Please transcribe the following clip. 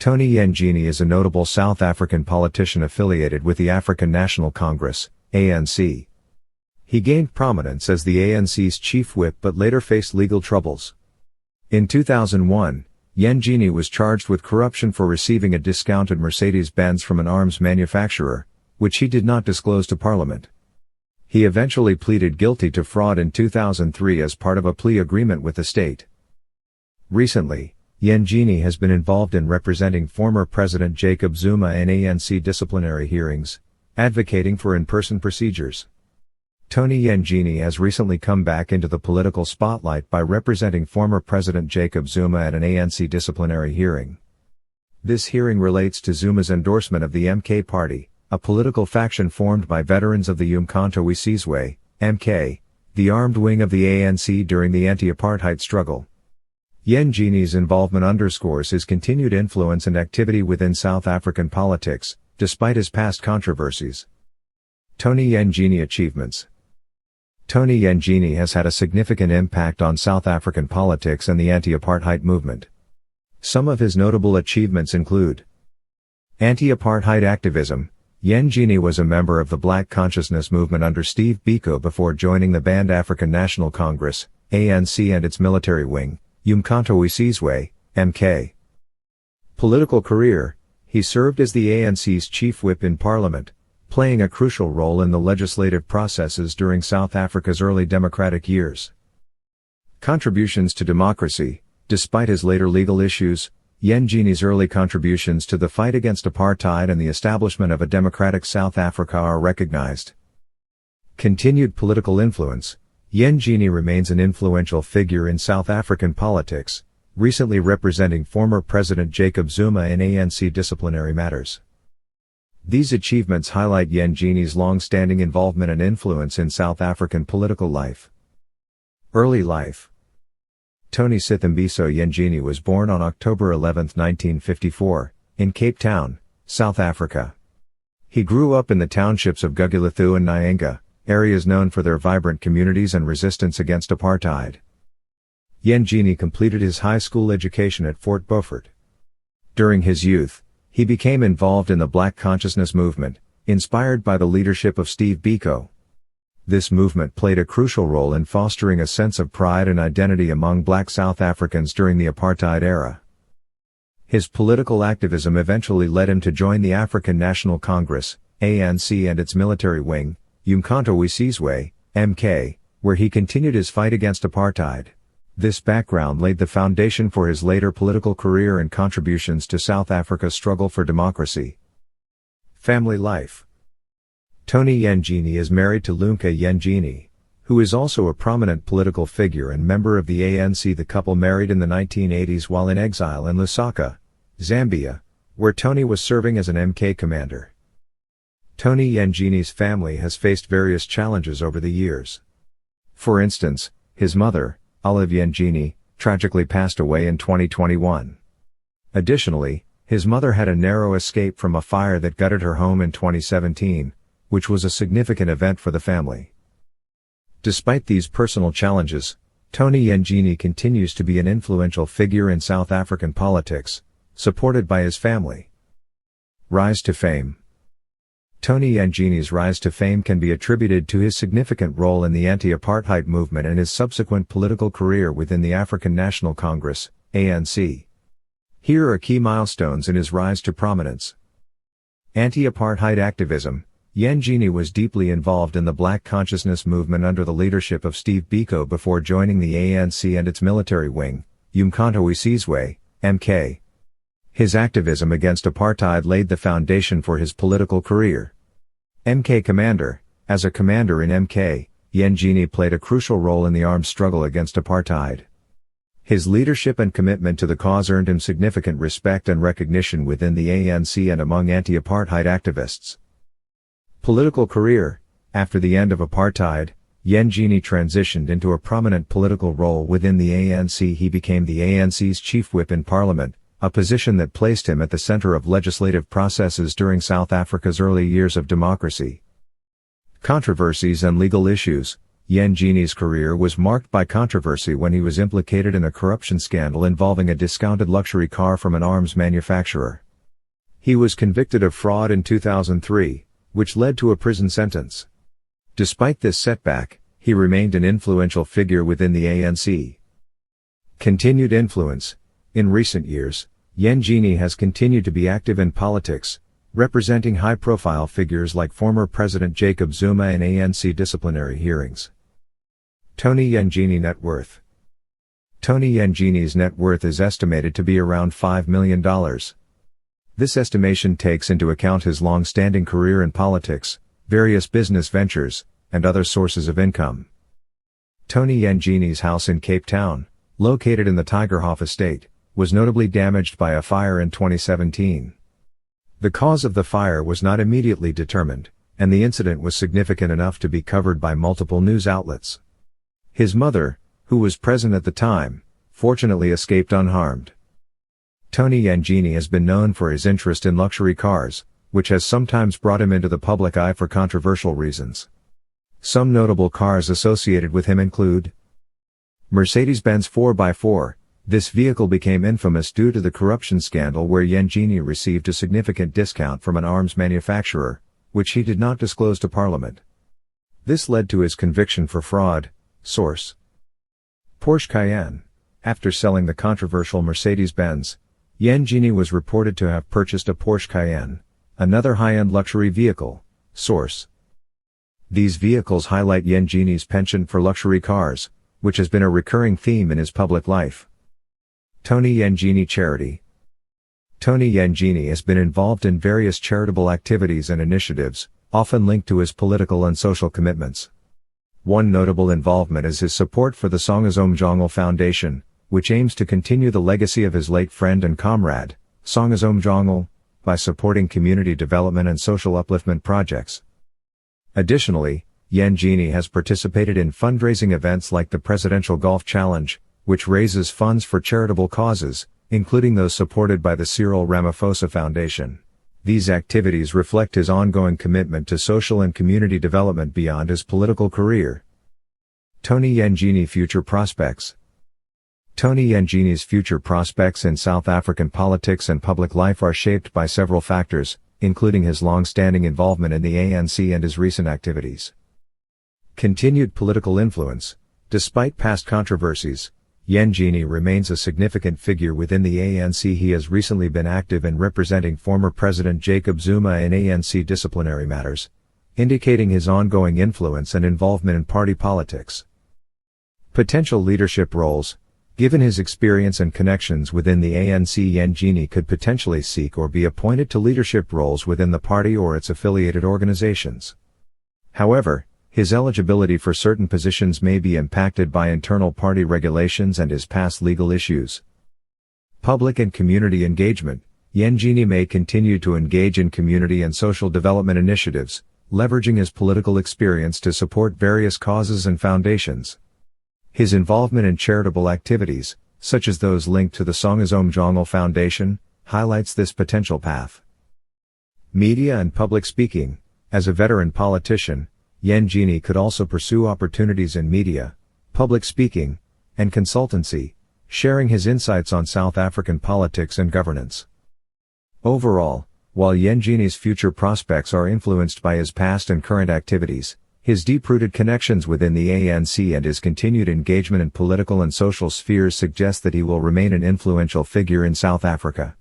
Tony Yengeni is a notable South African politician affiliated with the African National Congress, ANC. He gained prominence as the ANC's chief whip but later faced legal troubles. In 2001, Yengeni was charged with corruption for receiving a discounted Mercedes-Benz from an arms manufacturer, which he did not disclose to Parliament. He eventually pleaded guilty to fraud in 2003 as part of a plea agreement with the state. Recently, Yengeni has been involved in representing former President Jacob Zuma in ANC disciplinary hearings, advocating for in-person procedures. Tony Yengeni has recently come back into the political spotlight by representing former President Jacob Zuma at an ANC disciplinary hearing. This hearing relates to Zuma's endorsement of the MK Party, a political faction formed by veterans of the Umkhonto we Sizwe, MK, the armed wing of the ANC during the anti-apartheid struggle. Yengeni's involvement underscores his continued influence and activity within South African politics, despite his past controversies. Tony Yengeni achievements. Tony Yengeni has had a significant impact on South African politics and the anti-apartheid movement. Some of his notable achievements include anti-apartheid activism. Yengeni was a member of the Black Consciousness movement under Steve Biko before joining the banned African National Congress, ANC, and its military wing, Umkhonto we Sizwe, MK. Political career. He served as the ANC's chief whip in Parliament, playing a crucial role in the legislative processes during South Africa's early democratic years. Contributions to democracy. Despite his later legal issues, Yengeni's early contributions to the fight against apartheid and the establishment of a democratic South Africa are recognized. Continued political influence. Yengeni remains an influential figure in South African politics, recently representing former President Jacob Zuma in ANC disciplinary matters. These achievements highlight Yengeni's long-standing involvement and influence in South African political life. Early life. Tony Sithembiso Yengeni was born on October 11, 1954, in Cape Town, South Africa. He grew up in the townships of Gugulethu and Nyenga, areas known for their vibrant communities and resistance against apartheid. Yengeni completed his high school education at Fort Beaufort. During his youth, he became involved in the Black Consciousness movement, inspired by the leadership of Steve Biko. This movement played a crucial role in fostering a sense of pride and identity among Black South Africans during the apartheid era. His political activism eventually led him to join the African National Congress, ANC, and its military wing, Umkhonto we Sizwe, MK, where he continued his fight against apartheid. This background laid the foundation for his later political career and contributions to South Africa's struggle for democracy. Family life. Tony Yengeni is married to Lunka Yengeni, who is also a prominent political figure and member of the ANC. The couple married in the 1980s while in exile in Lusaka, Zambia, where Tony was serving as an MK commander. Tony Yengeni's family has faced various challenges over the years. For instance, his mother, Olive Yengeni, tragically passed away in 2021. Additionally, his mother had a narrow escape from a fire that gutted her home in 2017, which was a significant event for the family. Despite these personal challenges, Tony Yengeni continues to be an influential figure in South African politics, supported by his family. Rise to fame. Tony Yengeni's rise to fame can be attributed to his significant role in the anti-apartheid movement and his subsequent political career within the African National Congress, ANC. Here are key milestones in his rise to prominence. Anti-apartheid activism. Yengeni was deeply involved in the Black Consciousness movement under the leadership of Steve Biko before joining the ANC and its military wing, Umkhonto we Sizwe, MK. His activism against apartheid laid the foundation for his political career. MK Commander. As a commander in MK, Yengeni played a crucial role in the armed struggle against apartheid. His leadership and commitment to the cause earned him significant respect and recognition within the ANC and among anti-apartheid activists. Political career. After the end of apartheid, Yengeni transitioned into a prominent political role within the ANC. He became the ANC's chief whip in Parliament, a position that placed him at the center of legislative processes during South Africa's early years of democracy. Controversies and legal issues. Yengeni's career was marked by controversy when he was implicated in a corruption scandal involving a discounted luxury car from an arms manufacturer. He was convicted of fraud in 2003, which led to a prison sentence. Despite this setback, he remained an influential figure within the ANC. Continued influence. In recent years, Yengeni has continued to be active in politics, representing high-profile figures like former President Jacob Zuma in ANC disciplinary hearings. Tony Yengeni net worth. Tony Yengeni's net worth is estimated to be around $5 million. This estimation takes into account his long-standing career in politics, various business ventures, and other sources of income. Tony Yengeni's house in Cape Town, located in the Tigerhoff estate, was notably damaged by a fire in 2017. The cause of the fire was not immediately determined, and the incident was significant enough to be covered by multiple news outlets. His mother, who was present at the time, fortunately escaped unharmed. Tony Yengeni has been known for his interest in luxury cars, which has sometimes brought him into the public eye for controversial reasons. Some notable cars associated with him include Mercedes-Benz 4x4. This vehicle became infamous due to the corruption scandal where Yengeni received a significant discount from an arms manufacturer, which he did not disclose to Parliament. This led to his conviction for fraud. Source: Porsche Cayenne. After selling the controversial Mercedes-Benz, Yengeni was reported to have purchased a Porsche Cayenne, another high-end luxury vehicle. Source: These vehicles highlight Yengeni's penchant for luxury cars, which has been a recurring theme in his public life. Tony Yengeni Charity. Tony Yengeni has been involved in various charitable activities and initiatives, often linked to his political and social commitments. One notable involvement is his support for the Songazom Jongle Foundation, which aims to continue the legacy of his late friend and comrade, Songazom Jongle, by supporting community development and social upliftment projects. Additionally, Yengeni has participated in fundraising events like the Presidential Golf Challenge, which raises funds for charitable causes, including those supported by the Cyril Ramaphosa Foundation. These activities reflect his ongoing commitment to social and community development beyond his political career. Tony Yengeni future prospects. Tony Yengeni's future prospects in South African politics and public life are shaped by several factors, including his long-standing involvement in the ANC and his recent activities. Continued political influence. Despite past controversies, Yengeni remains a significant figure within the ANC. He has recently been active in representing former President Jacob Zuma in ANC disciplinary matters, indicating his ongoing influence and involvement in party politics. Potential leadership roles. Given his experience and connections within the ANC, Yengeni could potentially seek or be appointed to leadership roles within the party or its affiliated organizations. However, his eligibility for certain positions may be impacted by internal party regulations and his past legal issues. Public and community engagement. Yengeni may continue to engage in community and social development initiatives, leveraging his political experience to support various causes and foundations. His involvement in charitable activities, such as those linked to the Songazom Jongle Foundation, highlights this potential path. Media and public speaking. As a veteran politician, Yengeni could also pursue opportunities in media, public speaking, and consultancy, sharing his insights on South African politics and governance. Overall, while Yengeni's future prospects are influenced by his past and current activities, his deep-rooted connections within the ANC and his continued engagement in political and social spheres suggest that he will remain an influential figure in South Africa.